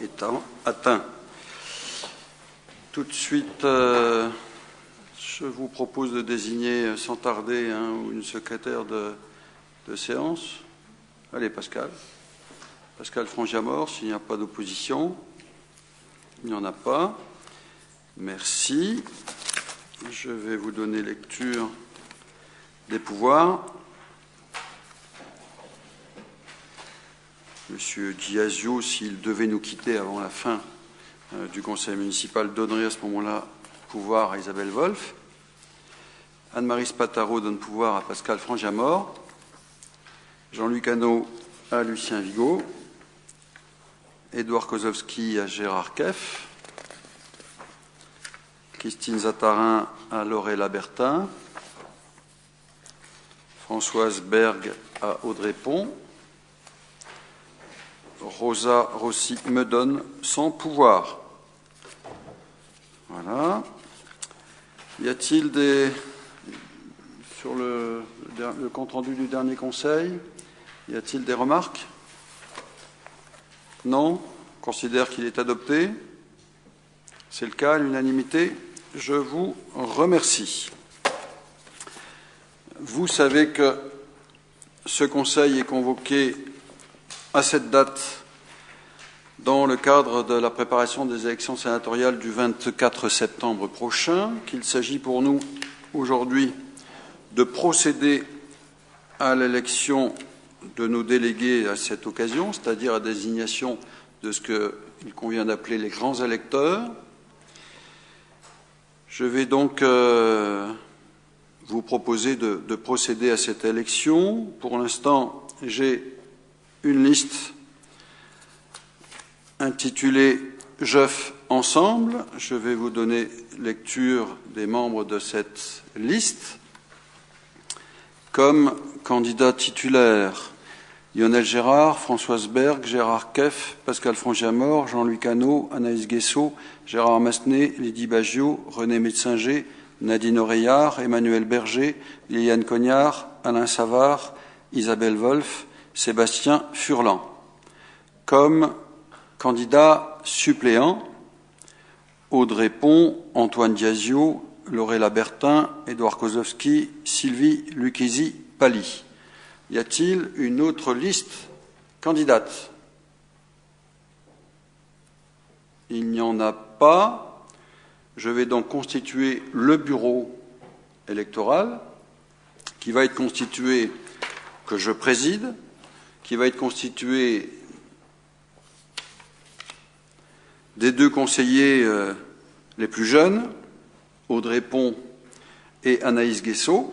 étant atteint. Tout de suite, je vous propose de désigner sans tarder une secrétaire de séance. Allez, Pascal. Pascal Frangiamort, s'il n'y a pas d'opposition. Il n'y en a pas. Merci. Je vais vous donner lecture des pouvoirs. Monsieur Diazio, s'il devait nous quitter avant la fin du conseil municipal, donnerait à ce moment-là pouvoir à Isabelle Wolf. Anne-Marie Spataro donne pouvoir à Pascal Frangiamort. Jean-Luc Hano à Lucien Vigo. Édouard Kozowski à Gérard Keff. Christine Zatarin à Laurella Bertin. Françoise Berg à Audrey Pont. Rosa Rossi me donne son pouvoir. Voilà. Y a-t-il sur le compte-rendu du dernier conseil, y a-t-il des remarques? Non. On considère qu'il est adopté. C'est le cas, à l'unanimité. Je vous remercie. Vous savez que ce conseil est convoqué à cette date dans le cadre de la préparation des élections sénatoriales du 24 septembre prochain, qu'il s'agit pour nous aujourd'hui de procéder à l'élection de nos délégués à cette occasion, c'est-à-dire à désignation de ce qu'il convient d'appeler les grands électeurs. Je vais donc vous proposer de procéder à cette élection. Pour l'instant, j'ai une liste intitulée « Jeuf ensemble ». Je vais vous donner lecture des membres de cette liste. Comme candidat titulaire, Lionel Gérard, Françoise Berg, Gérard Keff, Pascal Frangiamort, Jean-Luc Hano, Anaïs Guessot, Gérard Massenet, Lydie Bagiot, René Metzinger, Nadine Oreillard, Emmanuel Berger, Liliane Cognard, Alain Savard, Isabelle Wolf, Sébastien Furlan. Comme candidat suppléant, Audrey Pont, Antoine Diazio, Laurella Bertin, Édouard Kozowski, Sylvie Lucchesi-Pally. Y a-t-il une autre liste candidate? Il n'y en a pas. Je vais donc constituer le bureau électoral qui va être constitué, que je préside, qui va être constitué des deux conseillers les plus jeunes, Audrey Pont et Anaïs Guessot,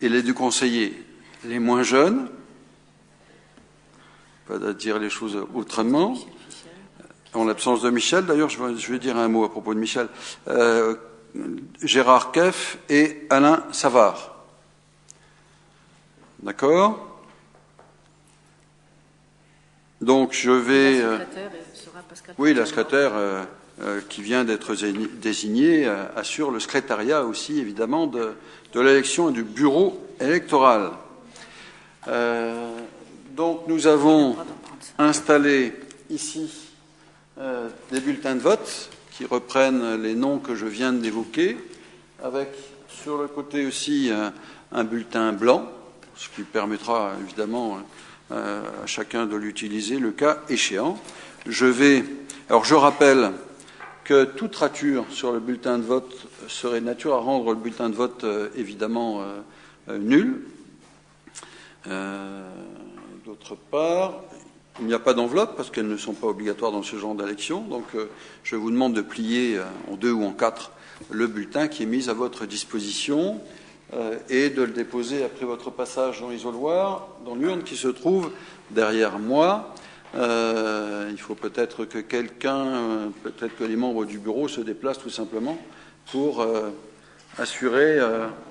et les deux conseillers les moins jeunes, pas à dire les choses autrement, en l'absence de Michel, d'ailleurs je vais dire un mot à propos de Michel, Gérard Keff et Alain Savard. D'accord? Donc je vais... La secrétaire sera Pascal. Oui, la secrétaire qui vient d'être désignée assure le secrétariat aussi, évidemment, de l'élection et du bureau électoral. Donc nous avons installé ici des bulletins de vote qui reprennent les noms que je viens d'évoquer, avec sur le côté aussi un bulletin blanc, ce qui permettra évidemment à chacun de l'utiliser le cas échéant. Je rappelle que toute rature sur le bulletin de vote serait de nature à rendre le bulletin de vote évidemment nul. D'autre part, il n'y a pas d'enveloppe parce qu'elles ne sont pas obligatoires dans ce genre d'élection. Donc je vous demande de plier en 2 ou en 4 le bulletin qui est mis à votre disposition et de le déposer après votre passage dans l'isoloir, dans l'urne qui se trouve derrière moi. Il faut peut-être que peut-être que les membres du bureau se déplacent tout simplement pour assurer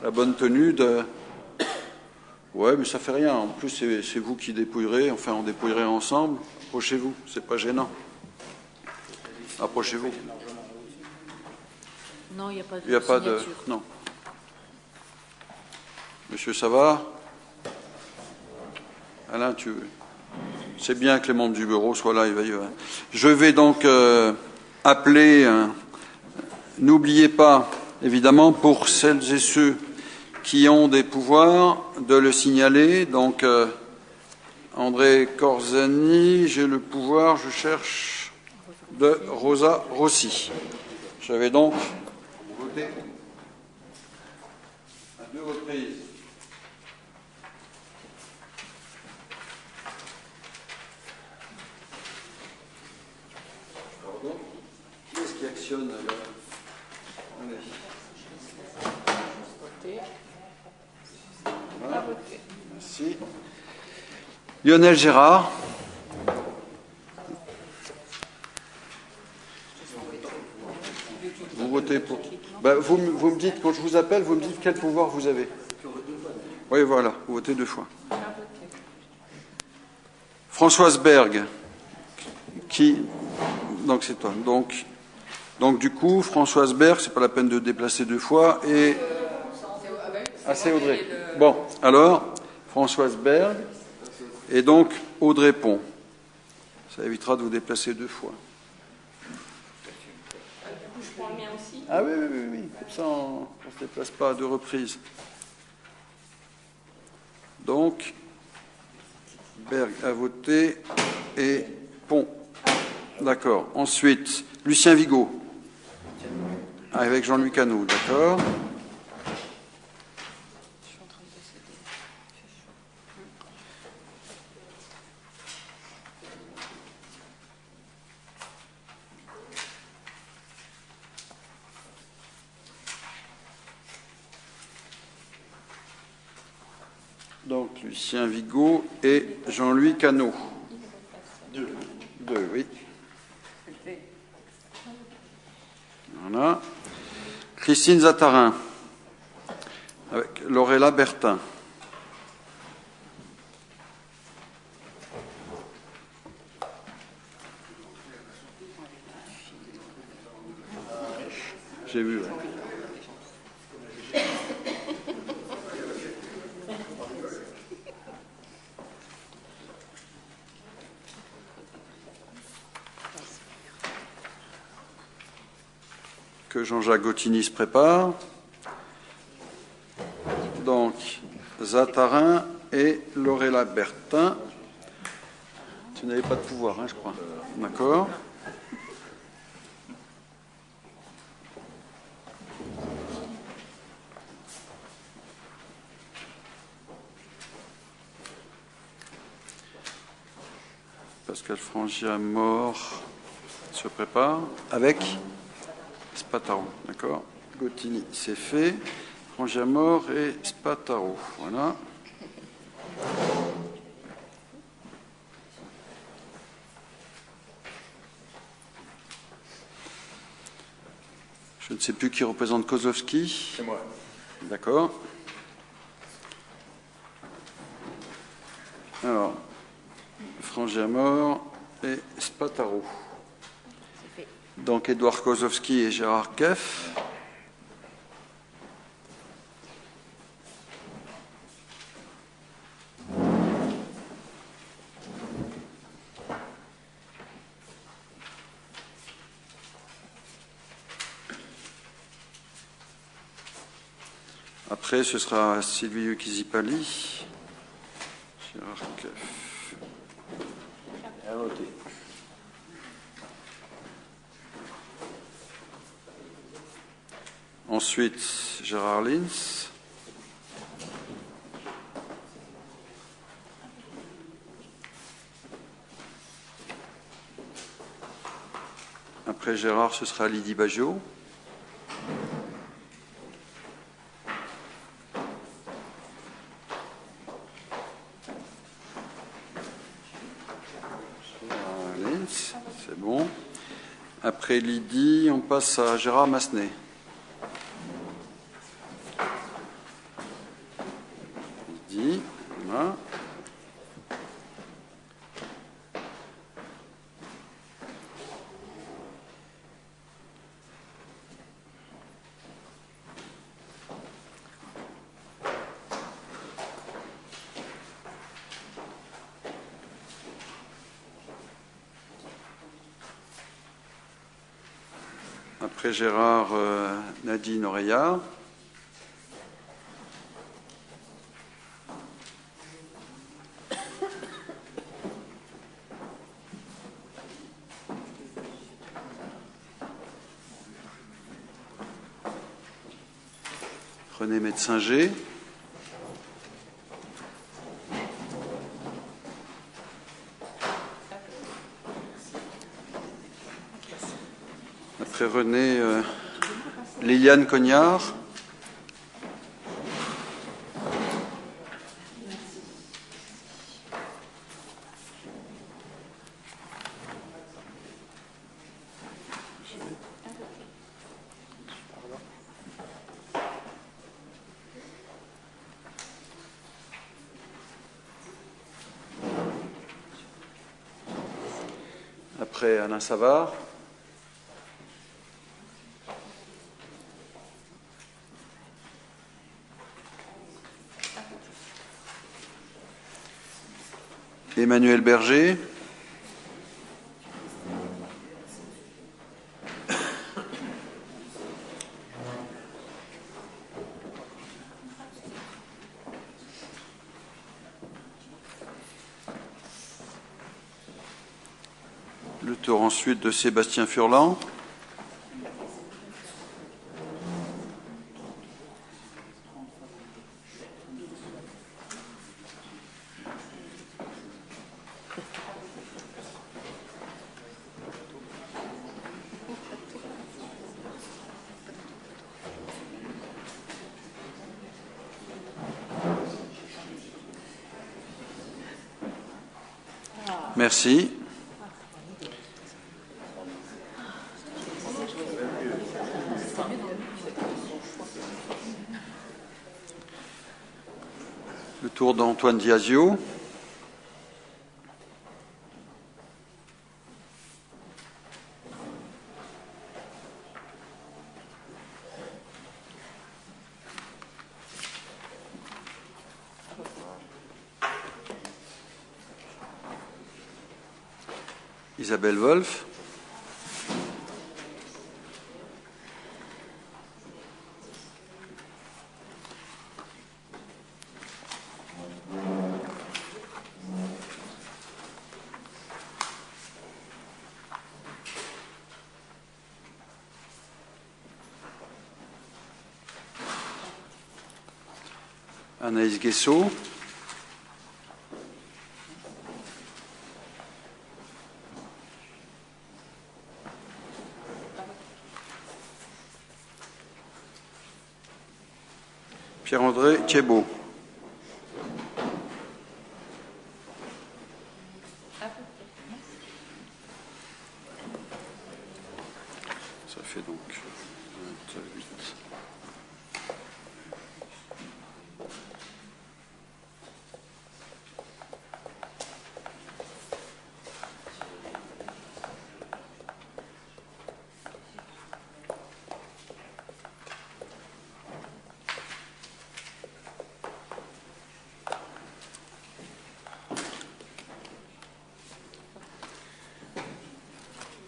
la bonne tenue de... Ouais, mais ça fait rien. En plus, c'est vous qui dépouillerez. Enfin, on dépouillerait ensemble. Approchez-vous, c'est pas gênant. Approchez-vous. Non, il n'y a pas de... Il n'y a pas de... Non. Monsieur Savard? Alain, tu veux... C'est bien que les membres du bureau soient là. Je vais donc appeler. N'oubliez pas, évidemment, pour celles et ceux qui ont des pouvoirs, de le signaler. Donc, André Corzani, j'ai le pouvoir, je cherche, de Rosa Rossi. Je vais donc voter à 2 reprises. Pardon. Qui est-ce qui actionne là? Allez. Voilà. Merci. Lionel Gérard. Vous votez pour. Vous me dites, quand je vous appelle, vous me dites quel pouvoir vous avez. Oui, voilà, vous votez 2 fois. Françoise Berg. Qui. Donc c'est toi. Donc du coup, Françoise Berg, c'est pas la peine de déplacer 2 fois. Et. Ah, c'est Audrey. Bon, alors, Françoise Berg. Et donc, Audrey Pont. Ça évitera de vous déplacer 2 fois. Je prends le mien aussi. Ah oui. Comme ça, on ne se déplace pas à 2 reprises. Donc, Berg a voté et Pont. D'accord. Ensuite, Lucien Vigo. Avec Jean-Louis Cano. D'accord. Donc, Lucien Vigo et Jean-Louis Cano. 2, oui. Voilà. Christine Zatarin, avec Laurella Bertin. J'ai vu, ouais. Que Jean-Jacques Gautini se prépare. Donc, Zatarin et Laurella Bertin. Tu n'avais pas de pouvoir, je crois. D'accord. Pascal Frangia mort se prépare avec Spataro, d'accord. Gautini, c'est fait. Frangia mort et Spataro, voilà. Je ne sais plus qui représente Kozowski. C'est moi. D'accord. Alors, Frangia mort et Spataro. Donc, Édouard Kozowski et Gérard Keff. Après, ce sera Silvio Kisipali. Gérard Keff. À voter. Ensuite, Gérard Lins. Après Gérard, ce sera Lydie Bagiot. Lins, c'est bon. Après Lydie, on passe à Gérard Massenet. Voilà. Après Gérard, Nadine Oreillard. René Metzinger. Après René, Liliane Cognard. Après Alain Savard. Emmanuel Berger. Le tour ensuite de Sébastien Furlan. Merci. Le tour d'Antoine Diazio. Isabelle Wolf. Anaïs Guessot. Pierre-André Thiebaud. Ça fait donc 28.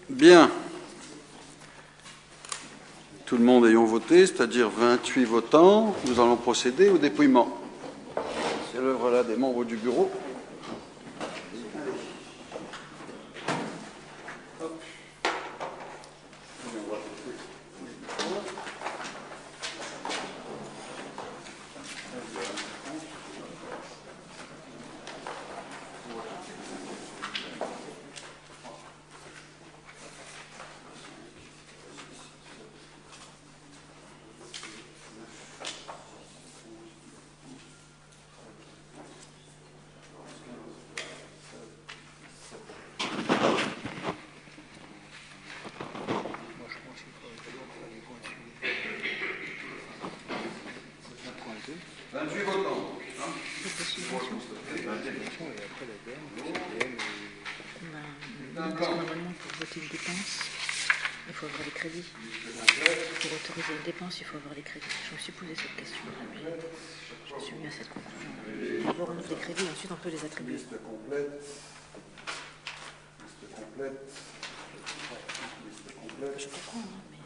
Bien. Tout le monde ayant voté, c'est-à-dire 28 votants, nous allons procéder au dépouillement. C'est l'œuvre là des membres du bureau. Normalement, pour voter une dépense, il faut avoir les crédits. Pour autoriser une dépense, il faut avoir les crédits. Je me suis posé cette question. Je me suis mis à cette conclusion. D'abord, on ouvre les crédits, ensuite, on peut les attribuer. Liste complète. Je comprends, hein, mais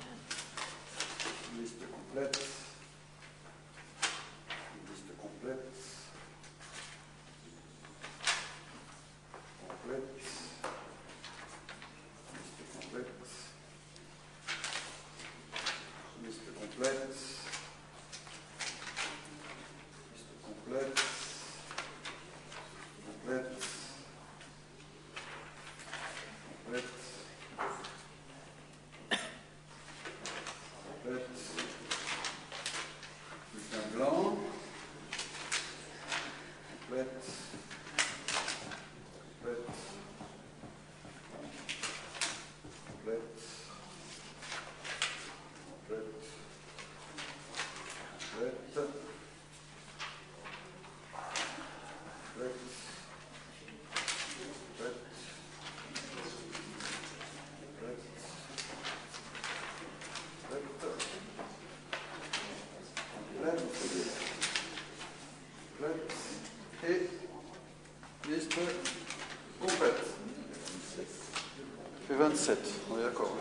fait 27, on est d'accord.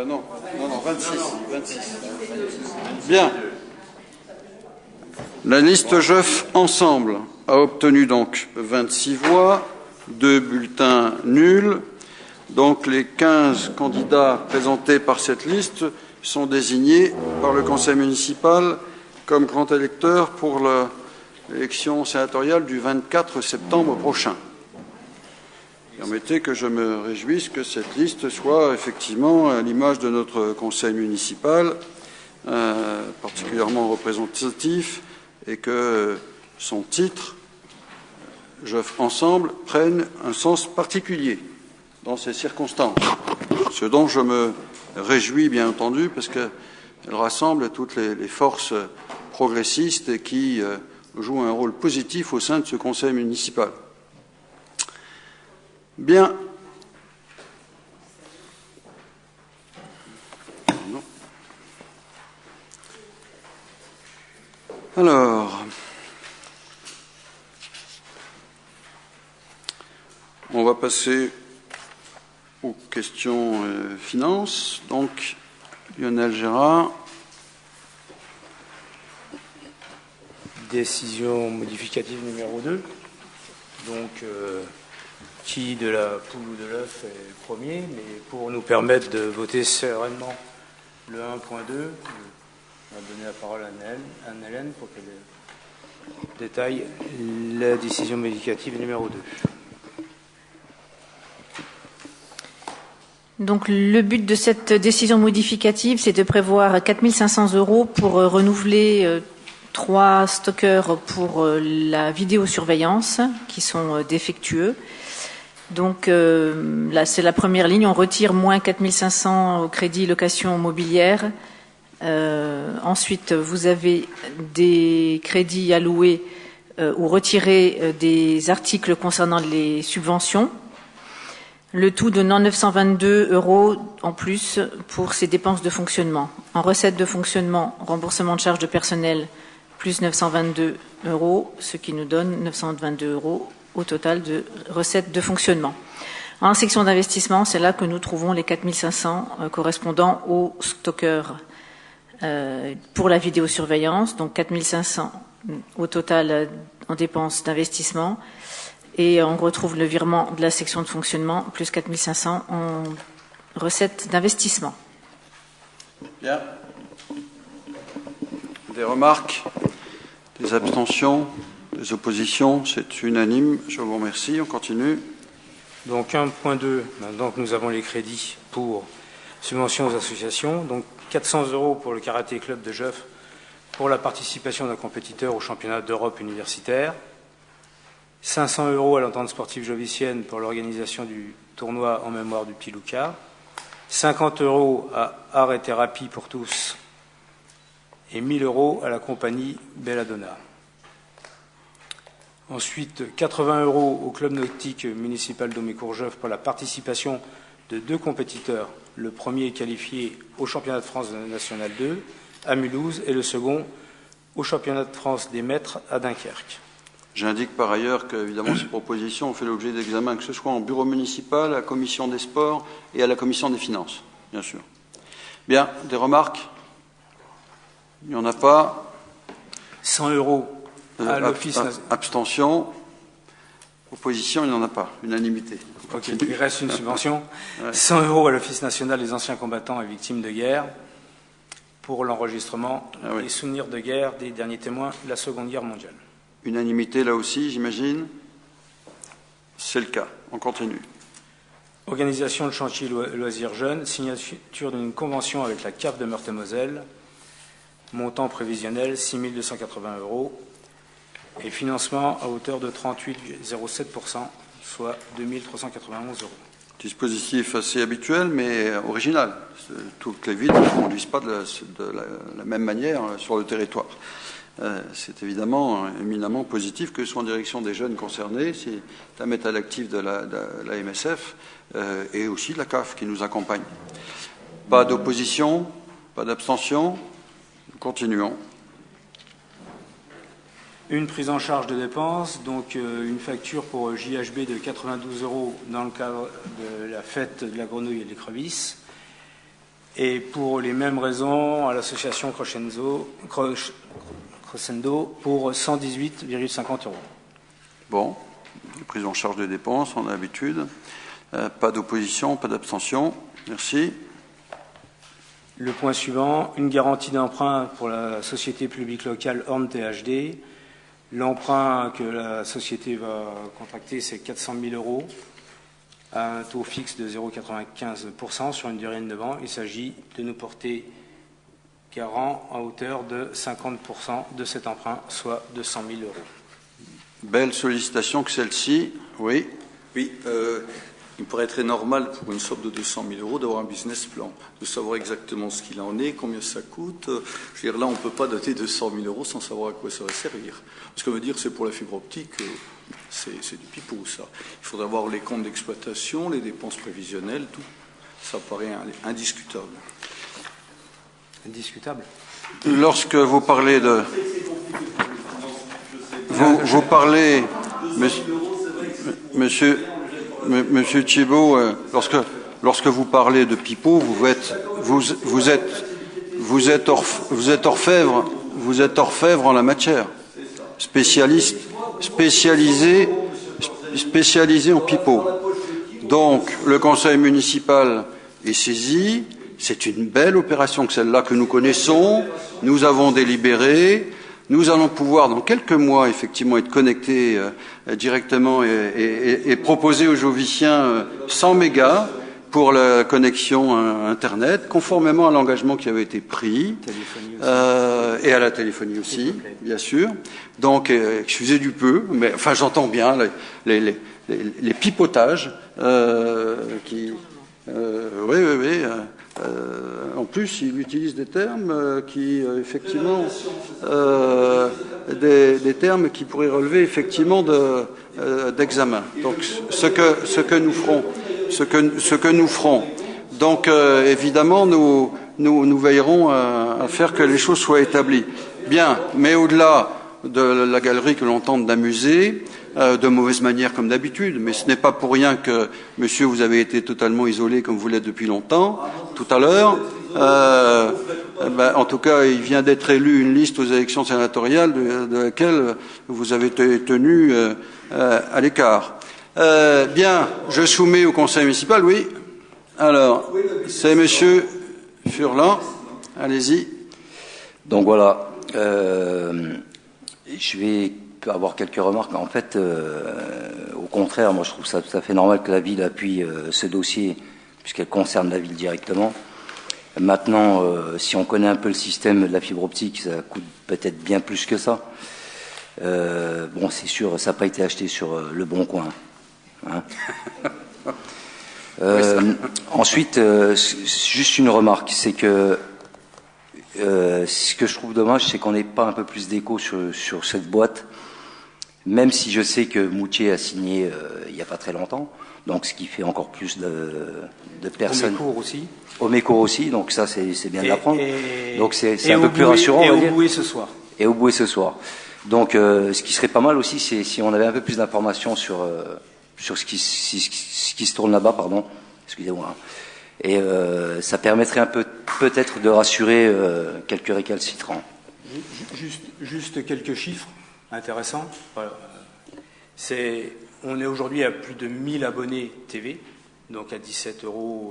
Non, 26. Bien. La liste Jeuf Ensemble a obtenu donc 26 voix, 2 bulletins nuls. Donc les 15 candidats présentés par cette liste sont désignés par le Conseil municipal comme grands électeurs pour l'élection sénatoriale du 24 septembre prochain. Permettez que je me réjouisse que cette liste soit effectivement à l'image de notre conseil municipal, particulièrement représentatif, et que son titre, Jeuf Ensemble, prenne un sens particulier dans ces circonstances. Ce dont je me réjouis, bien entendu, parce qu'elle rassemble toutes les forces progressistes et qui jouent un rôle positif au sein de ce conseil municipal. Bien. Alors, on va passer aux questions finances. Donc, Lionel Gérard. Décision modificative numéro 2. Donc, qui de la poule ou de l'œuf est le premier, mais pour nous permettre de voter sereinement le 1.2, on va donner la parole à Anne-Hélène pour qu'elle détaille la décision modificative numéro 2. Donc le but de cette décision modificative, c'est de prévoir 4 500 € pour renouveler 3 stockers pour la vidéosurveillance qui sont défectueux. Donc là, c'est la première ligne. On retire moins 4 500 au crédit location mobilière. Ensuite, vous avez des crédits alloués ou retirés des articles concernant les subventions. Le tout donnant 922 € en plus pour ces dépenses de fonctionnement. En recettes de fonctionnement, remboursement de charges de personnel, plus 922 €, ce qui nous donne 922 € au total de recettes de fonctionnement. En section d'investissement, c'est là que nous trouvons les 4 500 correspondant au stocker pour la vidéosurveillance, donc 4 500 au total en dépenses d'investissement. Et on retrouve le virement de la section de fonctionnement, plus 4 500 en recettes d'investissement. Bien. Des remarques, des abstentions, des oppositions, c'est unanime. Je vous remercie. On continue. Donc 1.2, maintenant que nous avons les crédits pour subventions aux associations, donc 400 € pour le karaté club de Jeuf pour la participation d'un compétiteur au championnat d'Europe universitaire, 500 € à l'entente sportive jovicienne pour l'organisation du tournoi en mémoire du Pilouka, 50 € à Art et Thérapie pour tous et 1 000 € à la compagnie Belladonna. Ensuite, 80 € au club nautique municipal d'Omécourt-Jeuf pour la participation de 2 compétiteurs. Le premier est qualifié au championnat de France national 2 à Mulhouse et le second au championnat de France des maîtres à Dunkerque. J'indique par ailleurs que, évidemment, ces propositions ont fait l'objet d'examen, que ce soit en bureau municipal, à la commission des sports et à la commission des finances, bien sûr. Bien, des remarques? Il n'y en a pas. 100 € à l'office. Abstention. Opposition, il n'y en a pas. Unanimité. Ok, il reste une subvention. 100 € à l'Office national des anciens combattants et victimes de guerre pour l'enregistrement des souvenirs de guerre des derniers témoins de la Seconde Guerre mondiale. Unanimité là aussi, j'imagine. C'est le cas. On continue. Organisation de chantier loisirs jeunes, signature d'une convention avec la CAF de Meurthe-et-Moselle, montant prévisionnel 6 280 € et financement à hauteur de 38,07%, soit 2 391 €. Dispositif assez habituel, mais original. Toutes les villes ne conduisent pas de la même manière sur le territoire. C'est évidemment éminemment positif que ce soit en direction des jeunes concernés, c'est à mettre à l'actif de la MSF et aussi de la CAF qui nous accompagne. Pas d'opposition, pas d'abstention. Continuons. Une prise en charge de dépenses, donc une facture pour JHB de 92 € dans le cadre de la fête de la grenouille et de l'écrevisse. Et pour les mêmes raisons, à l'association Crescendo pour 118,50 €. Bon, prise en charge des dépenses, on a l'habitude. Pas d'opposition, pas d'abstention. Merci. Le point suivant, une garantie d'emprunt pour la société publique locale Orne THD. L'emprunt que la société va contracter, c'est 400 000 € à un taux fixe de 0,95% sur une durée de 9 ans. Il s'agit de nous porter garant à hauteur de 50% de cet emprunt, soit 200 000 €. Belle sollicitation que celle-ci. Oui. Oui, il me paraît très normal pour une somme de 200 000 € d'avoir un business plan, de savoir exactement ce qu'il en est, combien ça coûte. Je veux dire, là, on ne peut pas doter 200 000 € sans savoir à quoi ça va servir. Parce que me dire c'est pour la fibre optique, c'est du pipeau, ça. Il faudra voir les comptes d'exploitation, les dépenses prévisionnelles, tout. Ça paraît indiscutable. Indiscutable. Lorsque vous parlez de... Vous parlez... Monsieur Thiebaud, lorsque vous parlez de pipeau, vous êtes orfèvre en la matière, spécialisé en pipeau. Donc, le conseil municipal est saisi. C'est une belle opération que celle-là que nous connaissons. Nous avons délibéré. Nous allons pouvoir, dans quelques mois, effectivement, être connectés directement et proposer aux Joviciens 100 mégas pour la connexion Internet, conformément à l'engagement qui avait été pris, et à la téléphonie aussi, bien sûr. Donc, excusez du peu, mais enfin, j'entends bien les pipotages qui... oui. En plus, il utilise des termes qui, effectivement, des termes qui pourraient relever effectivement d'examen. Donc, ce que nous ferons. Donc, évidemment, nous veillerons à faire que les choses soient établies. Bien, mais au-delà de la galerie que l'on tente d'amuser, de mauvaise manière comme d'habitude, mais ce n'est pas pour rien que, monsieur, vous avez été totalement isolé comme vous l'êtes depuis longtemps, tout à l'heure. En tout cas, il vient d'être élu une liste aux élections sénatoriales de laquelle vous avez été tenu à l'écart. Bien, je soumets au conseil municipal, oui. Alors, c'est monsieur Furlan, allez-y. Donc voilà, je vais avoir quelques remarques. En fait, au contraire, moi je trouve ça tout à fait normal que la ville appuie ce dossier, puisqu'elle concerne la ville directement. Maintenant, si on connaît un peu le système de la fibre optique, ça coûte peut-être bien plus que ça. Bon, c'est sûr, ça n'a pas été acheté sur le Bon Coin. Hein. Ensuite, juste une remarque, c'est que ce que je trouve dommage, c'est qu'on n'ait pas un peu plus d'écho sur cette boîte. Même si je sais que Moutier a signé il n'y a pas très longtemps, donc ce qui fait encore plus de personnes. Au Mécourt aussi, donc ça c'est bien d'apprendre. Donc c'est un peu plus rassurant. Et au Boué ce soir. Et au Boué ce soir. Donc ce qui serait pas mal aussi, c'est si on avait un peu plus d'informations sur ce qui se tourne là-bas, pardon. Excusez-moi. Et ça permettrait un peu peut-être de rassurer quelques récalcitrants. Juste quelques chiffres intéressant. Voilà. On est aujourd'hui à plus de 1000 abonnés TV, donc à 17 €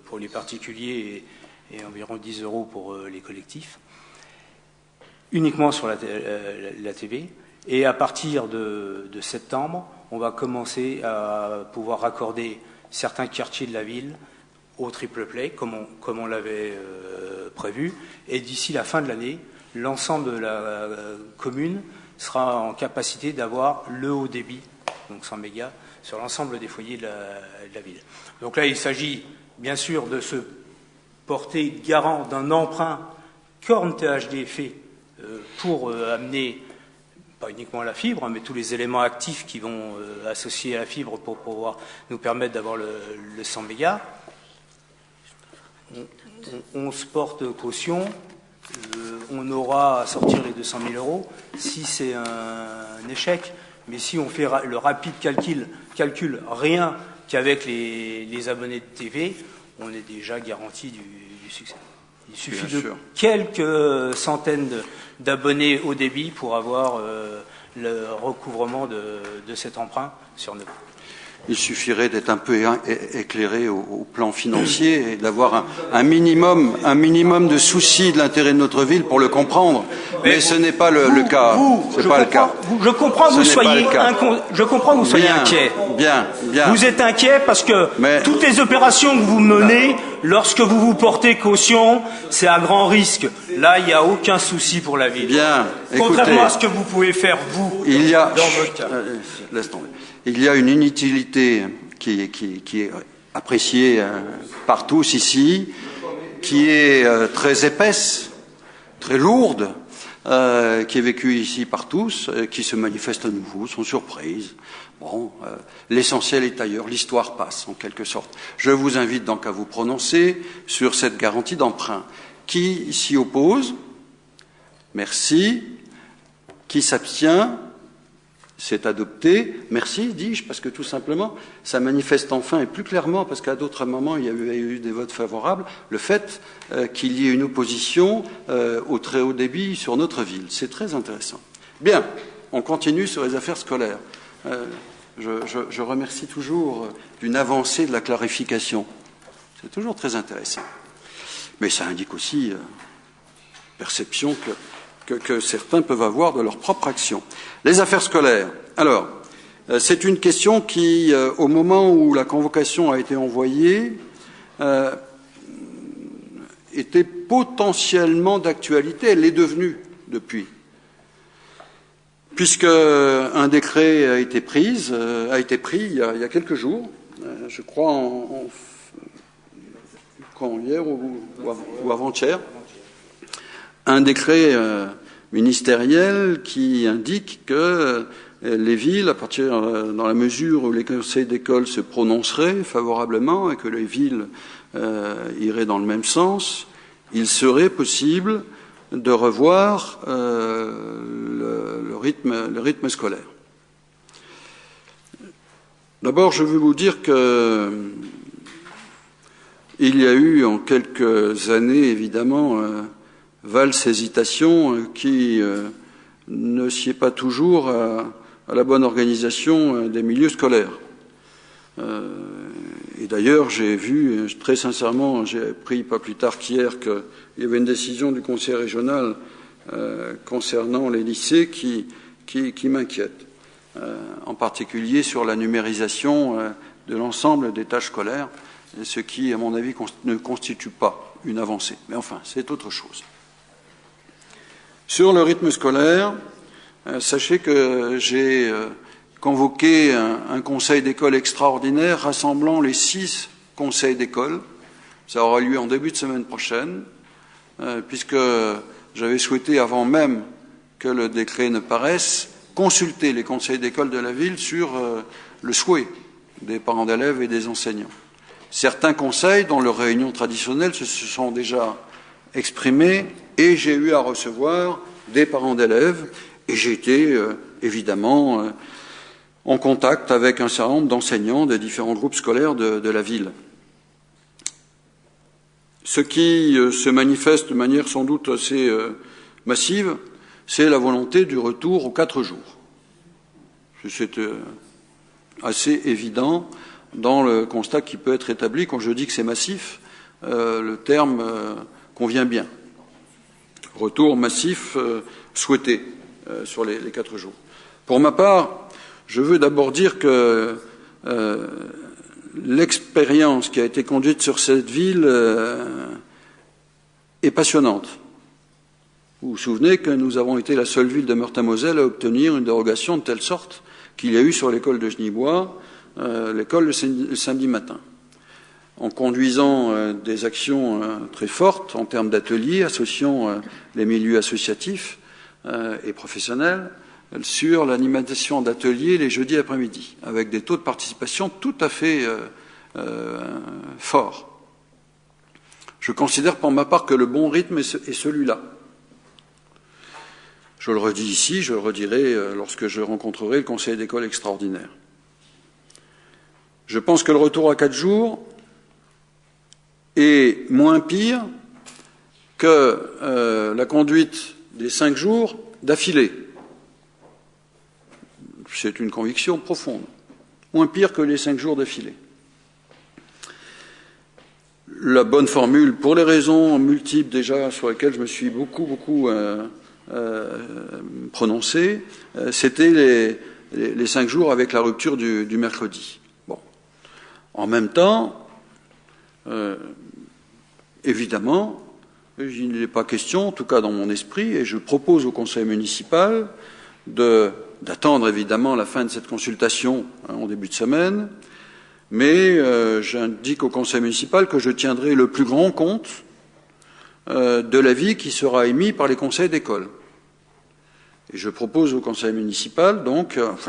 pour les particuliers et environ 10 € pour les collectifs, uniquement sur la TV. Et à partir de septembre, on va commencer à pouvoir raccorder certains quartiers de la ville au triple play, comme on l'avait prévu. Et d'ici la fin de l'année, l'ensemble de la commune sera en capacité d'avoir le haut débit, donc 100 mégas, sur l'ensemble des foyers de la ville. Donc là, il s'agit bien sûr de se porter garant d'un emprunt qu'Orne THD fait pour amener, pas uniquement la fibre, mais tous les éléments actifs qui vont associer à la fibre pour pouvoir nous permettre d'avoir le 100 mégas. On se porte caution on aura à sortir les 200 000 euros si c'est un échec. Mais si on fait le rapide calcul rien qu'avec les abonnés de TV, on est déjà garanti du succès. Il suffit de quelques centaines d'abonnés au débit pour avoir le recouvrement de cet emprunt sur 9 ans. Il suffirait d'être un peu éclairé au plan financier et d'avoir un minimum de soucis de l'intérêt de notre ville pour le comprendre. Mais ce n'est pas le cas. Je comprends que vous soyez inquiet. Bien. Vous êtes inquiet parce que toutes les opérations que vous menez, lorsque vous vous portez caution, c'est à grand risque. Là, il n'y a aucun souci pour la ville. Bien. Contrairement à ce que vous pouvez faire, vous, dans votre cas. Laisse tomber. Il y a une inutilité qui est appréciée par tous ici, qui est très épaisse, très lourde, qui est vécue ici par tous, qui se manifeste à nouveau, sans surprise. Bon, l'essentiel est ailleurs, l'histoire passe en quelque sorte. Je vous invite donc à vous prononcer sur cette garantie d'emprunt. Qui s'y oppose? Merci. Qui s'abstient? C'est adopté. Merci, dis-je, parce que tout simplement, ça manifeste enfin et plus clairement, parce qu'à d'autres moments, il y avait eu des votes favorables, le fait qu'il y ait une opposition au très haut débit sur notre ville. C'est très intéressant. Bien, on continue sur les affaires scolaires. Je remercie toujours d'une avancée de la clarification. C'est toujours très intéressant. Mais ça indique aussi perception que certains peuvent avoir de leur propre action. Les affaires scolaires. Alors, c'est une question qui, au moment où la convocation a été envoyée, était potentiellement d'actualité. Elle l'est devenue depuis. Puisque un décret a été pris il y a quelques jours, je crois hier ou avant-hier, un décret ministériel qui indique que les villes, dans la mesure où les conseils d'école se prononceraient favorablement et que les villes iraient dans le même sens, il serait possible de revoir le rythme scolaire. D'abord, je veux vous dire que il y a eu en quelques années, évidemment, valses hésitations qui ne sied pas toujours à la bonne organisation des milieux scolaires. Et d'ailleurs, j'ai vu, très sincèrement, j'ai appris pas plus tard qu'hier qu'il y avait une décision du Conseil régional concernant les lycées qui m'inquiète, en particulier sur la numérisation de l'ensemble des tâches scolaires, ce qui, à mon avis, ne constitue pas une avancée. Mais enfin, c'est autre chose. Sur le rythme scolaire, sachez que j'ai convoqué un conseil d'école extraordinaire rassemblant les 6 conseils d'école. Ça aura lieu en début de semaine prochaine, puisque j'avais souhaité, avant même que le décret ne paraisse, consulter les conseils d'école de la ville sur le souhait des parents d'élèves et des enseignants. Certains conseils, dans leurs réunions traditionnelles, se sont déjà exprimés et j'ai eu à recevoir des parents d'élèves et j'ai été évidemment en contact avec un certain nombre d'enseignants des différents groupes scolaires de la ville. Ce qui se manifeste de manière sans doute assez massive, c'est la volonté du retour aux 4 jours. C'est assez évident dans le constat qui peut être établi. Quand je dis que c'est massif, le terme convient bien. Retour massif souhaité sur les 4 jours. Pour ma part, je veux d'abord dire que l'expérience qui a été conduite sur cette ville est passionnante. Vous vous souvenez que nous avons été la seule ville de Meurthe-et-Moselle à obtenir une dérogation de telle sorte qu'il y a eu sur l'école de Genibois l'école le samedi matin, en conduisant des actions très fortes en termes d'ateliers, associant les milieux associatifs et professionnels sur l'animation d'ateliers les jeudis après-midi, avec des taux de participation tout à fait forts. Je considère pour ma part que le bon rythme est celui-là. Je le redis ici, je le redirai lorsque je rencontrerai le conseil d'école extraordinaire. Je pense que le retour à 4 jours est moins pire que la conduite des 5 jours d'affilée. C'est une conviction profonde. Moins pire que les 5 jours d'affilée. La bonne formule, pour les raisons multiples déjà sur lesquelles je me suis beaucoup prononcé, c'était les 5 jours avec la rupture du mercredi. Bon. En même temps, évidemment, il n'est pas question, en tout cas dans mon esprit, et je propose au conseil municipal d'attendre évidemment la fin de cette consultation en début de semaine, mais j'indique au conseil municipal que je tiendrai le plus grand compte de l'avis qui sera émis par les conseils d'école. Et je propose au conseil municipal,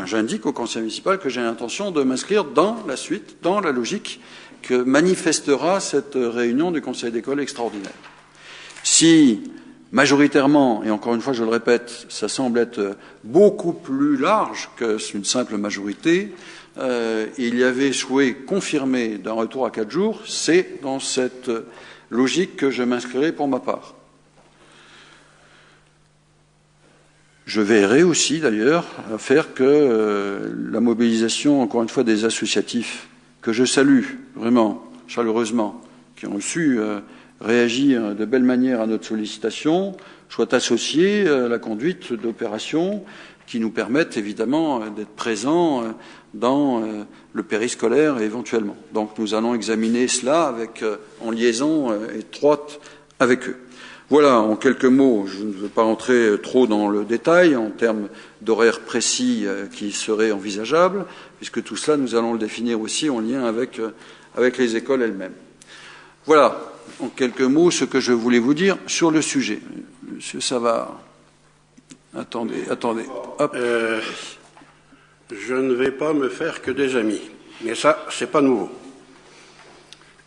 j'indique au conseil municipal que j'ai l'intention de m'inscrire dans la suite, dans la logique que manifestera cette réunion du conseil d'école extraordinaire. Si majoritairement, et encore une fois je le répète, ça semble être beaucoup plus large qu'une simple majorité, il y avait souhait confirmé d'un retour à 4 jours, c'est dans cette logique que je m'inscrirai pour ma part. Je veillerai aussi d'ailleurs à faire que la mobilisation, encore une fois, des associatifs, que je salue vraiment chaleureusement, qui ont su réagir de belle manière à notre sollicitation, soit associés à la conduite d'opérations qui nous permettent évidemment d'être présents dans le périscolaire éventuellement. Donc nous allons examiner cela en liaison étroite avec eux. Voilà, en quelques mots, je ne veux pas entrer trop dans le détail en termes d'horaires précis qui seraient envisageables, puisque tout cela, nous allons le définir aussi en lien avec les écoles elles-mêmes. Voilà, en quelques mots, ce que je voulais vous dire sur le sujet. Monsieur Savard, attendez. Hop. Je ne vais pas me faire que des amis, mais ça, c'est pas nouveau.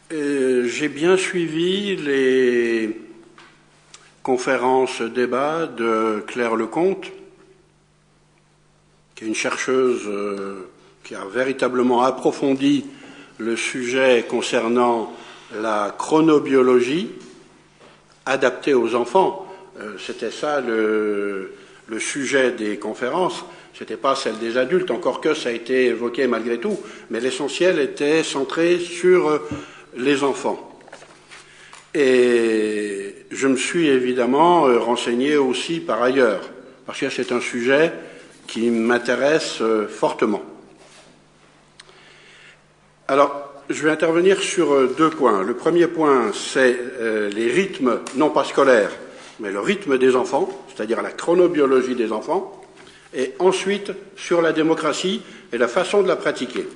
J'ai bien suivi les conférence débat de Claire Lecomte, qui est une chercheuse qui a véritablement approfondi le sujet concernant la chronobiologie adaptée aux enfants. C'était ça le sujet des conférences, c'était pas celle des adultes, encore que ça a été évoqué malgré tout, mais l'essentiel était centré sur les enfants. Et je me suis évidemment renseigné aussi par ailleurs, parce que c'est un sujet qui m'intéresse fortement. Alors, je vais intervenir sur 2 points. Le premier point, c'est les rythmes, non pas scolaires, mais le rythme des enfants, c'est-à-dire la chronobiologie des enfants, et ensuite sur la démocratie et la façon de la pratiquer.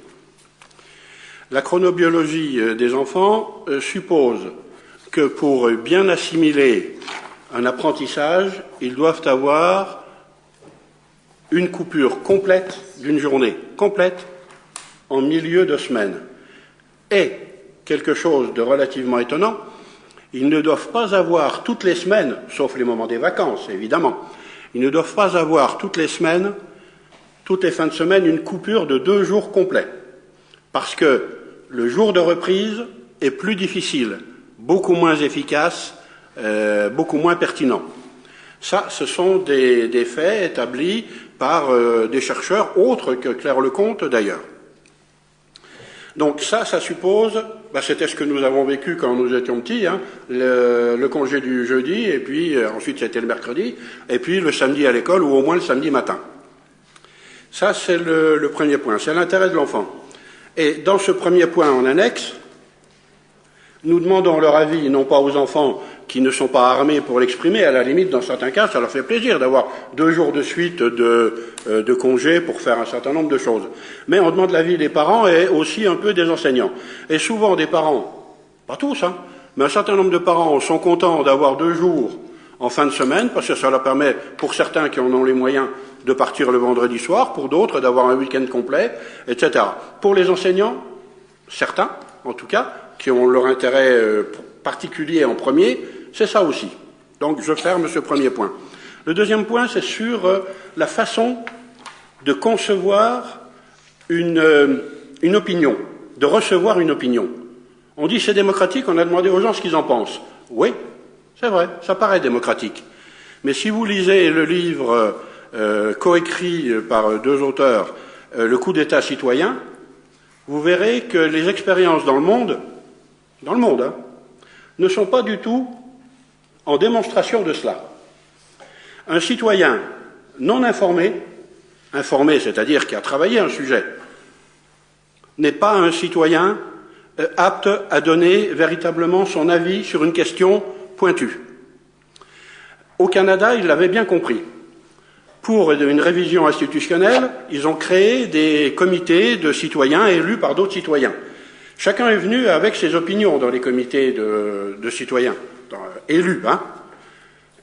La chronobiologie des enfants suppose que pour bien assimiler un apprentissage, ils doivent avoir une coupure complète d'une journée, complète en milieu de semaine. Et, quelque chose de relativement étonnant, ils ne doivent pas avoir toutes les semaines, sauf les moments des vacances, évidemment, ils ne doivent pas avoir toutes les semaines, toutes les fins de semaine, une coupure de 2 jours complets. Parce que le jour de reprise est plus difficile, beaucoup moins efficace, beaucoup moins pertinent. Ça, ce sont des faits établis par des chercheurs autres que Claire Lecomte d'ailleurs. Donc ça suppose, c'était ce que nous avons vécu quand nous étions petits, le congé du jeudi, et puis ensuite c'était le mercredi, et puis le samedi à l'école, ou au moins le samedi matin. Ça, c'est le premier point, c'est l'intérêt de l'enfant. Et dans ce premier point en annexe, nous demandons leur avis, non pas aux enfants qui ne sont pas armés pour l'exprimer, à la limite, dans certains cas, ça leur fait plaisir d'avoir 2 jours de suite de congé pour faire un certain nombre de choses. Mais on demande l'avis des parents et aussi un peu des enseignants. Et souvent des parents, pas tous, mais un certain nombre de parents sont contents d'avoir 2 jours en fin de semaine, parce que ça leur permet, pour certains qui en ont les moyens, de partir le vendredi soir, pour d'autres d'avoir un week-end complet, etc. Pour les enseignants, certains, en tout cas, qui ont leur intérêt particulier en premier, c'est ça aussi. Donc je ferme ce premier point. Le deuxième point, c'est sur la façon de concevoir une opinion, de recevoir une opinion. On dit c'est démocratique, on a demandé aux gens ce qu'ils en pensent. Oui, c'est vrai, ça paraît démocratique. Mais si vous lisez le livre coécrit par deux auteurs, Le coup d'État citoyen, vous verrez que les expériences dans le monde, hein, ne sont pas du tout en démonstration de cela. Un citoyen non informé, informé c'est-à-dire qui a travaillé un sujet, n'est pas un citoyen apte à donner véritablement son avis sur une question pointue. Au Canada, ils l'avaient bien compris. Pour une révision institutionnelle, ils ont créé des comités de citoyens élus par d'autres citoyens. Chacun est venu avec ses opinions dans les comités de citoyens, élus. Hein.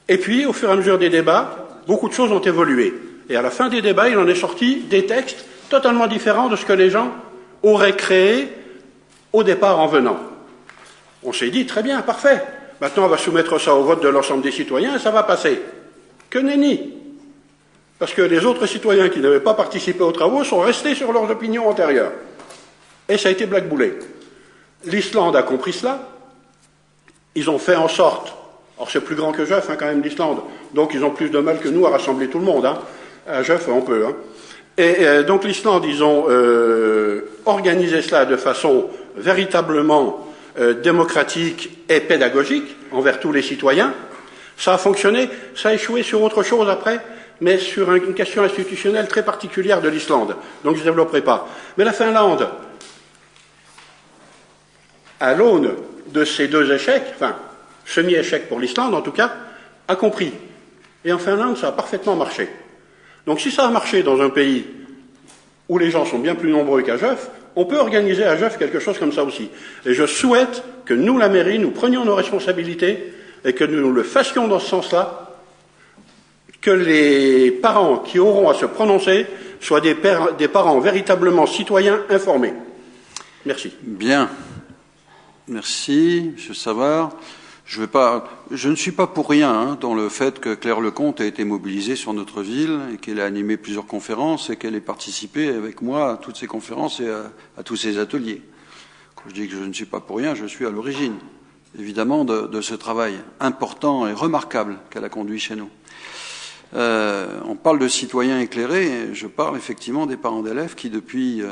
Et puis, au fur et à mesure des débats, beaucoup de choses ont évolué. Et à la fin des débats, il en est sorti des textes totalement différents de ce que les gens auraient créé au départ en venant. On s'est dit, très bien, parfait. Maintenant, on va soumettre ça au vote de l'ensemble des citoyens et ça va passer. Que nenni! Parce que les autres citoyens qui n'avaient pas participé aux travaux sont restés sur leurs opinions antérieures. Et ça a été blackboulé. L'Islande a compris cela. Ils ont fait en sorte, alors c'est plus grand que Jeuf, hein, quand même, l'Islande, donc ils ont plus de mal que nous à rassembler tout le monde. Hein. À Jeuf, on peut. Hein. Et donc l'Islande, ils ont organisé cela de façon véritablement démocratique et pédagogique envers tous les citoyens. Ça a fonctionné, ça a échoué sur autre chose après, mais sur une question institutionnelle très particulière de l'Islande. Donc je ne développerai pas. Mais la Finlande, à l'aune de ces deux échecs, enfin, semi-échecs pour l'Islande en tout cas, a compris. Et en Finlande, ça a parfaitement marché. Donc si ça a marché dans un pays où les gens sont bien plus nombreux qu'à Jeuf, on peut organiser à Jeuf quelque chose comme ça aussi. Et je souhaite que nous, la mairie, nous prenions nos responsabilités et que nous le fassions dans ce sens-là, que les parents qui auront à se prononcer soient des parents véritablement citoyens informés. Merci. Bien. Merci, M. Savard. Je ne suis pas pour rien hein, dans le fait que Claire Lecomte a été mobilisée sur notre ville et qu'elle a animé plusieurs conférences et qu'elle ait participé avec moi à toutes ces conférences et à tous ces ateliers. Quand je dis que je ne suis pas pour rien, je suis à l'origine, évidemment, de ce travail important et remarquable qu'elle a conduit chez nous. On parle de citoyens éclairés, et je parle effectivement des parents d'élèves qui, depuis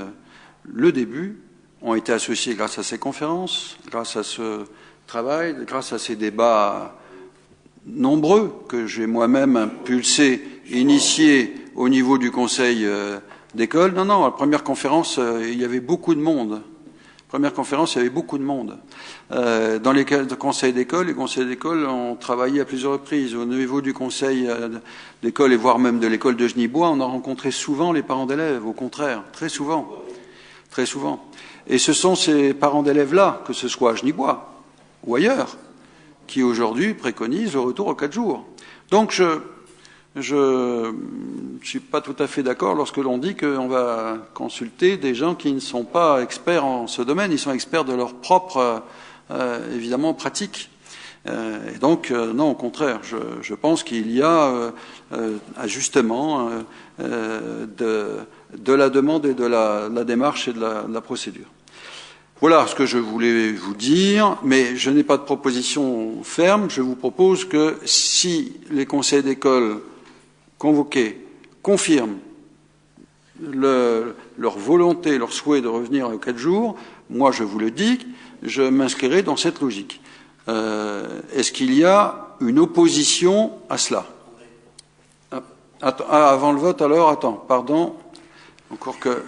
le début, ont été associés grâce à ces conférences, grâce à ce travail, grâce à ces débats nombreux que j'ai moi-même impulsés, initiés au niveau du conseil d'école. Non, à la première conférence, il y avait beaucoup de monde. Première conférence, il y avait beaucoup de monde. Dans les conseils d'école, les conseils d'école ont travaillé à plusieurs reprises. Au niveau du conseil d'école et voire même de l'école de Genibois, on a rencontré souvent les parents d'élèves, au contraire, très souvent. Très souvent. Et ce sont ces parents d'élèves-là, que ce soit à Genibois ou ailleurs, qui aujourd'hui préconisent le retour aux 4 jours. Donc je suis pas tout à fait d'accord lorsque l'on dit qu'on va consulter des gens qui ne sont pas experts en ce domaine, ils sont experts de leur propre, évidemment, pratique. Et donc, non, au contraire, je pense qu'il y a ajustement de la demande et de la démarche et de la procédure. Voilà ce que je voulais vous dire, mais je n'ai pas de proposition ferme. Je vous propose que si les conseils d'école convoqués confirment leur volonté, leur souhait de revenir aux 4 jours, moi je vous le dis, je m'inscrirai dans cette logique. Est-ce qu'il y a une opposition à cela? Avant le vote, alors, attends, pardon. Encore que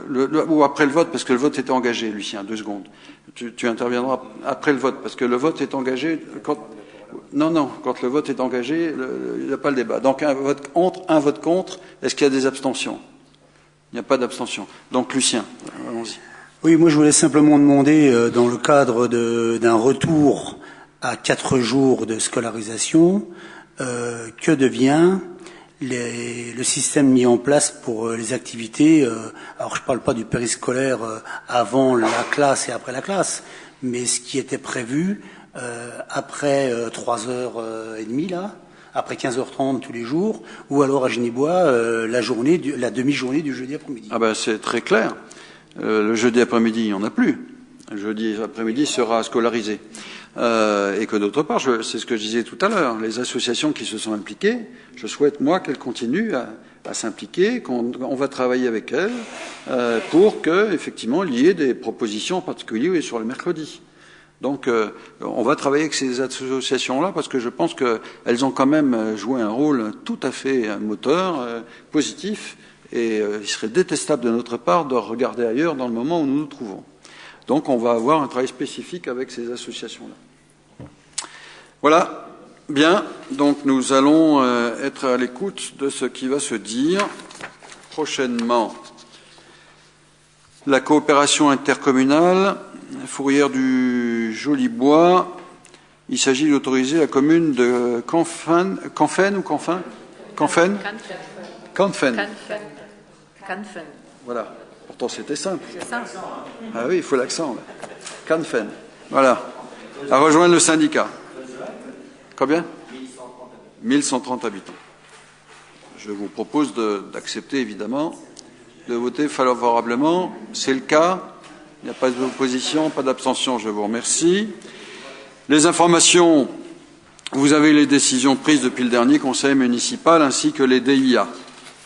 ou après le vote, parce que le vote est engagé, Lucien, 2 secondes. Tu interviendras après le vote, parce que le vote est engagé quand le vote est engagé, il n'y a pas le débat. Donc un vote contre, est-ce qu'il y a des abstentions? Il n'y a pas d'abstention. Donc Lucien, allons-y. Oui, moi je voulais simplement demander, dans le cadre d'un retour à 4 jours de scolarisation, que devient le système mis en place pour les activités, alors je ne parle pas du périscolaire avant la classe et après la classe, mais ce qui était prévu après 3h30 là, après 15h30 tous les jours, ou alors à Genébois la demi-journée du jeudi après-midi. Ah ben c'est très clair. Le jeudi après-midi, il n'y en a plus. Le jeudi après-midi sera scolarisé. Et que d'autre part, c'est ce que je disais tout à l'heure, les associations qui se sont impliquées, je souhaite, moi, qu'elles continuent à s'impliquer, qu'on va travailler avec elles pour que, effectivement, il y ait des propositions en particulier sur le mercredi. Donc, on va travailler avec ces associations-là parce que je pense qu'elles ont quand même joué un rôle tout à fait moteur, positif, et il serait détestable de notre part de regarder ailleurs dans le moment où nous nous trouvons. Donc, on va avoir un travail spécifique avec ces associations-là. Voilà. Bien. Donc, nous allons être à l'écoute de ce qui va se dire prochainement. La coopération intercommunale, Fourrière du Jolibois. Il s'agit d'autoriser la commune de Canfen. Voilà. Pourtant, c'était simple. C'est ça. Ah oui, il faut l'accent. Canfen. Voilà. À rejoindre le syndicat. Combien 1130 habitants. Je vous propose d'accepter, évidemment, de voter favorablement. C'est le cas. Il n'y a pas d'opposition, pas d'abstention. Je vous remercie. Les informations, vous avez les décisions prises depuis le dernier conseil municipal ainsi que les DIA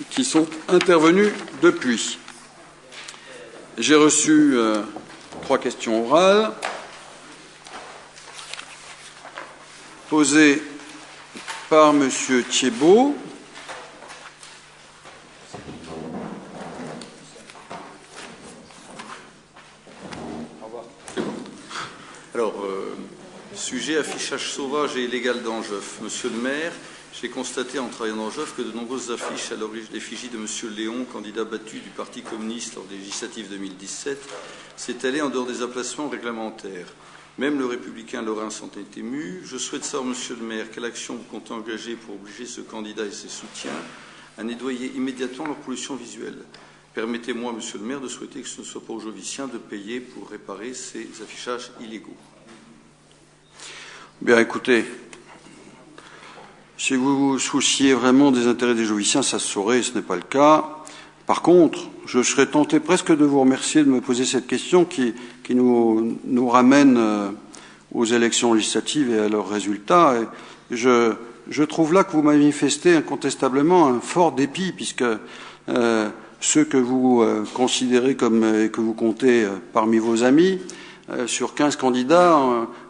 qui sont intervenus depuis. J'ai reçu 3 questions orales posées par M. Thiebaud. Alors, sujet affichage sauvage et illégal d'Angeuf. Monsieur le maire, j'ai constaté en travaillant dans Angeuf que de nombreuses affiches à l'effigie de Monsieur Léon, candidat battu du Parti communiste lors des législatives 2017, s'étalaient en dehors des emplacements réglementaires. Même le républicain Lorrain s'en est ému. Je souhaite savoir, Monsieur le maire, quelle action vous comptez engager pour obliger ce candidat et ses soutiens à nettoyer immédiatement leur pollution visuelle. Permettez-moi, Monsieur le maire, de souhaiter que ce ne soit pas aux Joviciens de payer pour réparer ces affichages illégaux. Bien, écoutez, si vous vous souciez vraiment des intérêts des Joviciens, ça se saurait, ce n'est pas le cas. Par contre, je serais tenté presque de vous remercier de me poser cette question qui nous ramène aux élections législatives et à leurs résultats. Et je trouve là que vous manifestez incontestablement un fort dépit, puisque ceux que vous considérez comme et que vous comptez parmi vos amis, sur 15 candidats,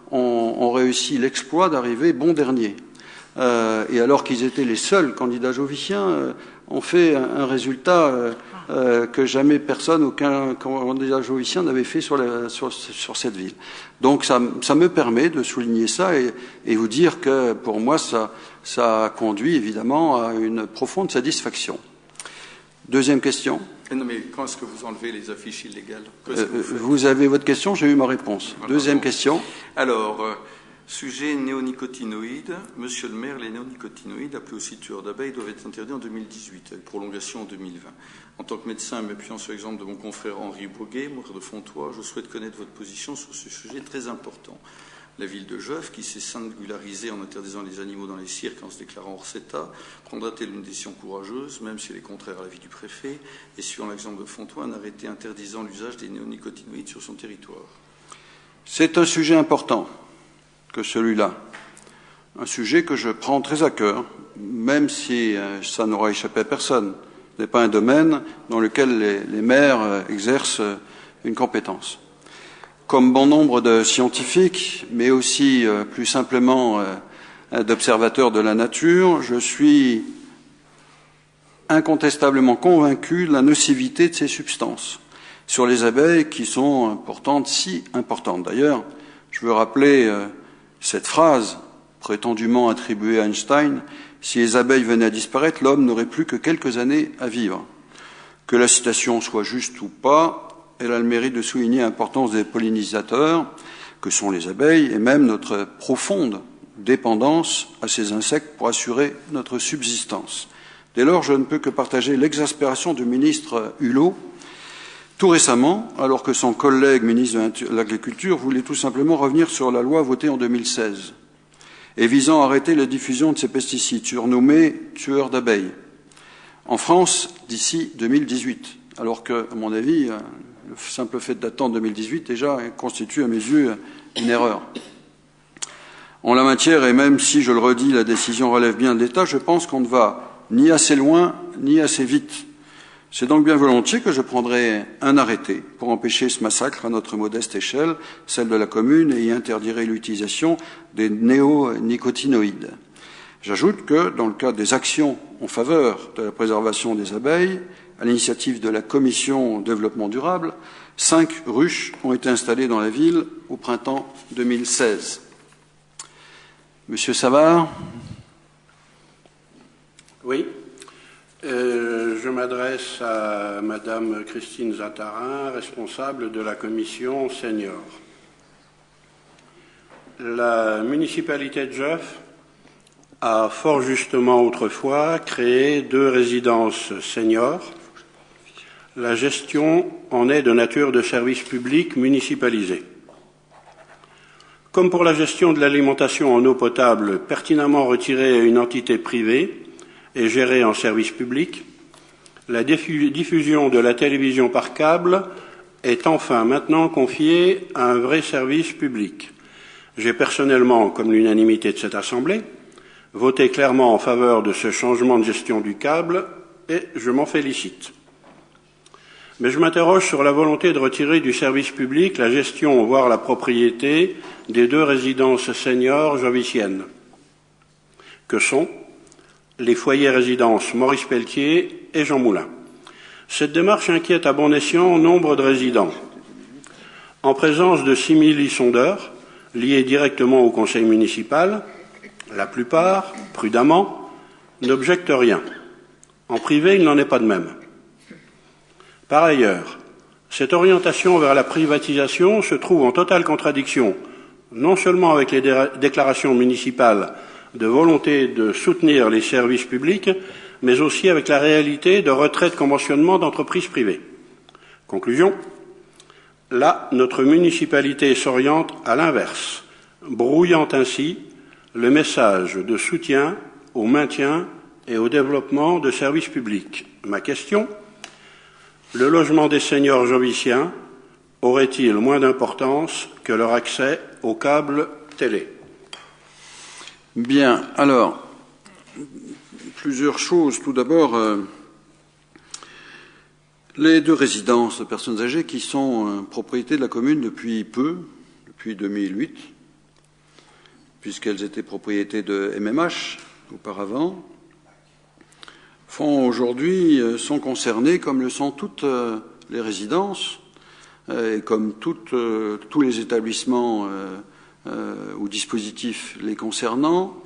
ont réussi l'exploit d'arriver bon dernier. Et alors qu'ils étaient les seuls candidats joviciens, ont fait un résultat que jamais personne, aucun candidat jovicien n'avait fait sur cette ville. Donc ça me permet de souligner ça et vous dire que pour moi ça conduit évidemment à une profonde satisfaction. Deuxième question. Non, mais quand est-ce que vous enlevez les affiches illégales? Vous avez votre question, j'ai eu ma réponse. Voilà. Deuxième question. Alors, sujet néonicotinoïdes. Monsieur le maire, les néonicotinoïdes, appelés aussi tueurs d'abeilles, doivent être interdits en 2018, avec prolongation en 2020. En tant que médecin, m'appuyant sur l'exemple de mon confrère Henri Boguet, maire de Fontois, je souhaite connaître votre position sur ce sujet très important. La ville de Geuf, qui s'est singularisée en interdisant les animaux dans les cirques en se déclarant hors CETA, prendra-t-elle une décision courageuse, même si elle est contraire à l'avis du préfet, et suivant l'exemple de Fontois, un arrêté interdisant l'usage des néonicotinoïdes sur son territoire? C'est un sujet important que celui-là. Un sujet que je prends très à cœur, même si ça n'aura échappé à personne. Ce n'est pas un domaine dans lequel les maires exercent une compétence. Comme bon nombre de scientifiques, mais aussi plus simplement d'observateurs de la nature, je suis incontestablement convaincu de la nocivité de ces substances sur les abeilles qui sont importantes, si importantes. D'ailleurs, je veux rappeler cette phrase prétendument attribuée à Einstein: si les abeilles venaient à disparaître, l'homme n'aurait plus que quelques années à vivre. Que la citation soit juste ou pas, elle a le mérite de souligner l'importance des pollinisateurs, que sont les abeilles, et même notre profonde dépendance à ces insectes pour assurer notre subsistance. Dès lors, je ne peux que partager l'exaspération du ministre Hulot tout récemment, alors que son collègue ministre de l'Agriculture voulait tout simplement revenir sur la loi votée en 2016 et visant à arrêter la diffusion de ces pesticides surnommés tueurs d'abeilles en France d'ici 2018, alors que, à mon avis, le simple fait d'attendre 2018 déjà constitue à mes yeux une erreur. En la matière, et même si, je le redis, la décision relève bien de l'État, je pense qu'on ne va ni assez loin ni assez vite. C'est donc bien volontiers que je prendrai un arrêté pour empêcher ce massacre à notre modeste échelle, celle de la commune, et y interdirai l'utilisation des néonicotinoïdes. J'ajoute que, dans le cadre des actions en faveur de la préservation des abeilles, à l'initiative de la Commission Développement Durable, 5 ruches ont été installées dans la ville au printemps 2016. Monsieur Savard. Oui. Je m'adresse à Madame Christine Zatarin, responsable de la commission senior. La municipalité de Geoff a fort justement autrefois créé 2 résidences seniors. La gestion en est de nature de service public municipalisé. Comme pour la gestion de l'alimentation en eau potable pertinemment retirée à une entité privée et gérée en service public, la diffusion de la télévision par câble est enfin maintenant confiée à un vrai service public. J'ai personnellement, comme l'unanimité de cette Assemblée, voté clairement en faveur de ce changement de gestion du câble et je m'en félicite. Mais je m'interroge sur la volonté de retirer du service public la gestion, voire la propriété, des 2 résidences seniors joviciennes, que sont les foyers résidences Maurice Pelletier et Jean Moulin. Cette démarche inquiète à bon escient nombre de résidents. En présence de 6000 sondeurs, liés directement au conseil municipal, la plupart, prudemment, n'objectent rien. En privé, il n'en est pas de même. Par ailleurs, cette orientation vers la privatisation se trouve en totale contradiction, non seulement avec les déclarations municipales de volonté de soutenir les services publics, mais aussi avec la réalité de retrait de conventionnement d'entreprises privées. Conclusion, là, notre municipalité s'oriente à l'inverse, brouillant ainsi le message de soutien au maintien et au développement de services publics. Ma question, le logement des seniors joviciens aurait-il moins d'importance que leur accès au câble télé? Bien, alors, plusieurs choses. Tout d'abord, les 2 résidences de personnes âgées qui sont propriété de la commune depuis peu, depuis 2008, puisqu'elles étaient propriétés de MMH auparavant, sont concernées, comme le sont toutes les résidences, et comme tous les établissements ou dispositifs les concernant,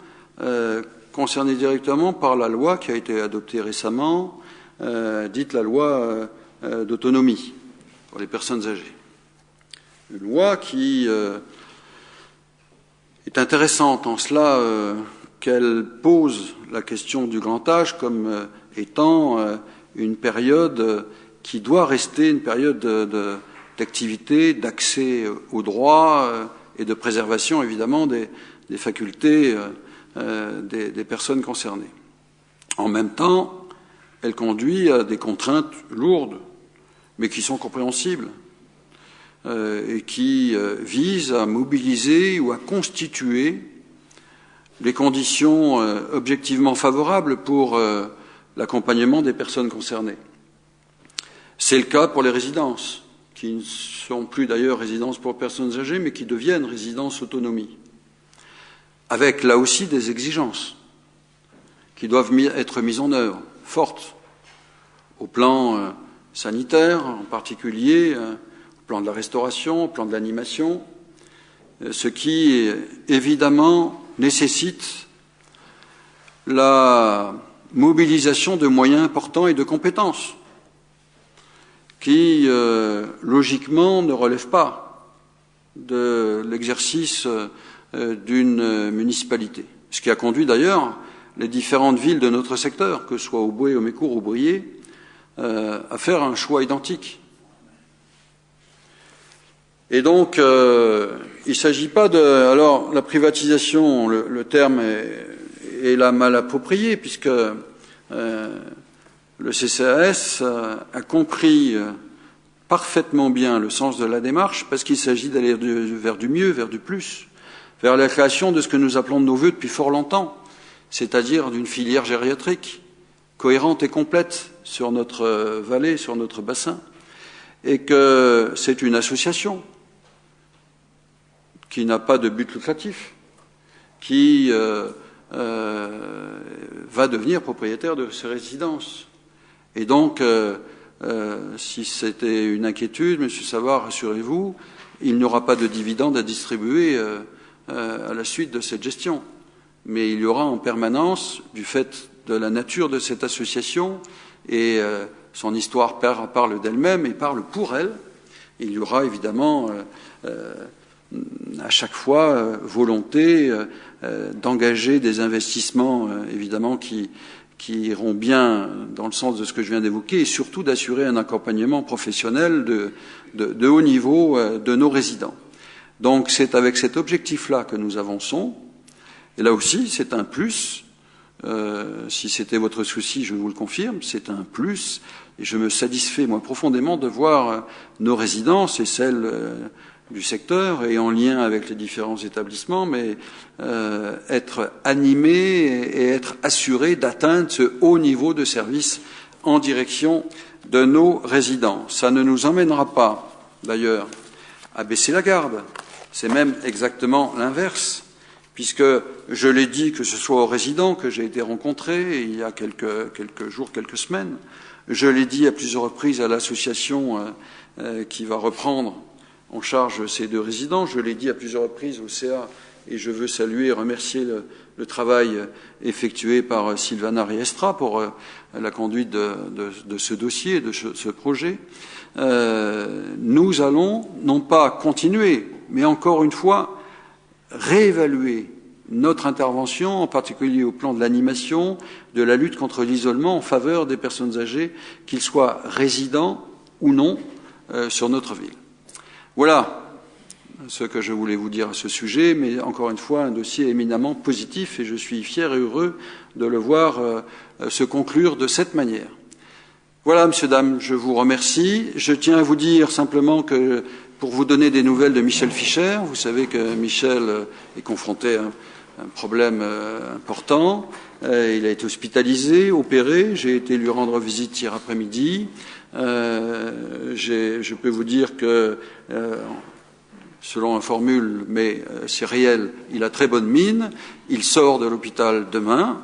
concernés directement par la loi qui a été adoptée récemment, dite la loi d'autonomie pour les personnes âgées. Une loi qui est intéressante en cela qu'elle pose la question du grand âge comme étant une période qui doit rester une période d'activité, d'accès aux droits et de préservation, évidemment, des facultés des personnes concernées. En même temps, elle conduit à des contraintes lourdes, mais qui sont compréhensibles, et qui visent à mobiliser ou à constituer les conditions objectivement favorables pour l'accompagnement des personnes concernées. C'est le cas pour les résidences, qui ne sont plus d'ailleurs résidences pour personnes âgées, mais qui deviennent résidences autonomie, avec là aussi des exigences qui doivent être mises en œuvre, fortes, au plan sanitaire en particulier, au plan de la restauration, au plan de l'animation, ce qui évidemment nécessite la mobilisation de moyens importants et de compétences qui, logiquement, ne relèvent pas de l'exercice d'une municipalité. Ce qui a conduit d'ailleurs les différentes villes de notre secteur, que ce soit Auboué, Omécourt ou Briey, à faire un choix identique Et donc, il ne s'agit pas de... Alors, la privatisation, le terme est là mal approprié, puisque le CCAS a compris parfaitement bien le sens de la démarche, parce qu'il s'agit d'aller vers du mieux, vers du plus, vers la création de ce que nous appelons de nos voeux depuis fort longtemps, c'est-à-dire d'une filière gériatrique cohérente et complète sur notre vallée, sur notre bassin, et que c'est une association qui n'a pas de but lucratif, qui va devenir propriétaire de ses résidences. Et donc, si c'était une inquiétude, M. Savard, rassurez-vous, il n'y aura pas de dividendes à distribuer à la suite de cette gestion. Mais il y aura en permanence, du fait de la nature de cette association, et son histoire parle d'elle-même et parle pour elle, il y aura évidemment à chaque fois volonté d'engager des investissements évidemment qui iront bien dans le sens de ce que je viens d'évoquer, et surtout d'assurer un accompagnement professionnel de haut niveau de nos résidents. Donc c'est avec cet objectif-là que nous avançons, et là aussi c'est un plus. Si c'était votre souci, je vous le confirme, c'est un plus, et je me satisfais moi profondément de voir nos résidences et celles du secteur et en lien avec les différents établissements, mais être animés et être assurés d'atteindre ce haut niveau de service en direction de nos résidents. Ça ne nous emmènera pas, d'ailleurs, à baisser la garde. C'est même exactement l'inverse, puisque je l'ai dit, que ce soit aux résidents que j'ai été rencontré il y a quelques jours, quelques semaines, je l'ai dit à plusieurs reprises à l'association qui va reprendre en charge ces deux résidents, je l'ai dit à plusieurs reprises au CA, et je veux saluer et remercier le travail effectué par Sylvana Riestra pour la conduite de ce dossier, de ce projet. Nous allons non pas continuer, mais encore une fois réévaluer notre intervention, en particulier au plan de l'animation, de la lutte contre l'isolement en faveur des personnes âgées, qu'ils soient résidents ou non sur notre ville. Voilà ce que je voulais vous dire à ce sujet, mais encore une fois, un dossier éminemment positif, et je suis fier et heureux de le voir se conclure de cette manière. Voilà, messieurs, dames, je vous remercie. Je tiens à vous dire simplement que, pour vous donner des nouvelles de Michel Fischer, vous savez que Michel est confronté à un problème important. Il a été hospitalisé, opéré. J'ai été lui rendre visite hier après-midi. Je peux vous dire que, selon une formule, mais c'est réel, il a très bonne mine. Il sort de l'hôpital demain.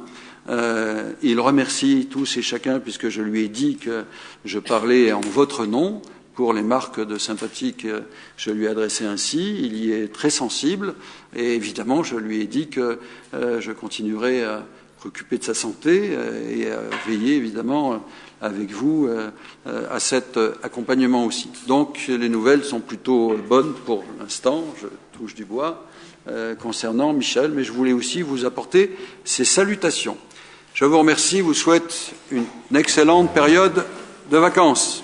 Il remercie tous et chacun, puisque je lui ai dit que je parlais en votre nom. Pour les marques de sympathie que je lui ai adressées ainsi, il y est très sensible, et évidemment je lui ai dit que je continuerai à m'occuper de sa santé et à veiller évidemment avec vous à cet accompagnement aussi. Donc les nouvelles sont plutôt bonnes pour l'instant, je touche du bois, concernant Michel, mais je voulais aussi vous apporter ces salutations. Je vous remercie, vous souhaite une excellente période de vacances.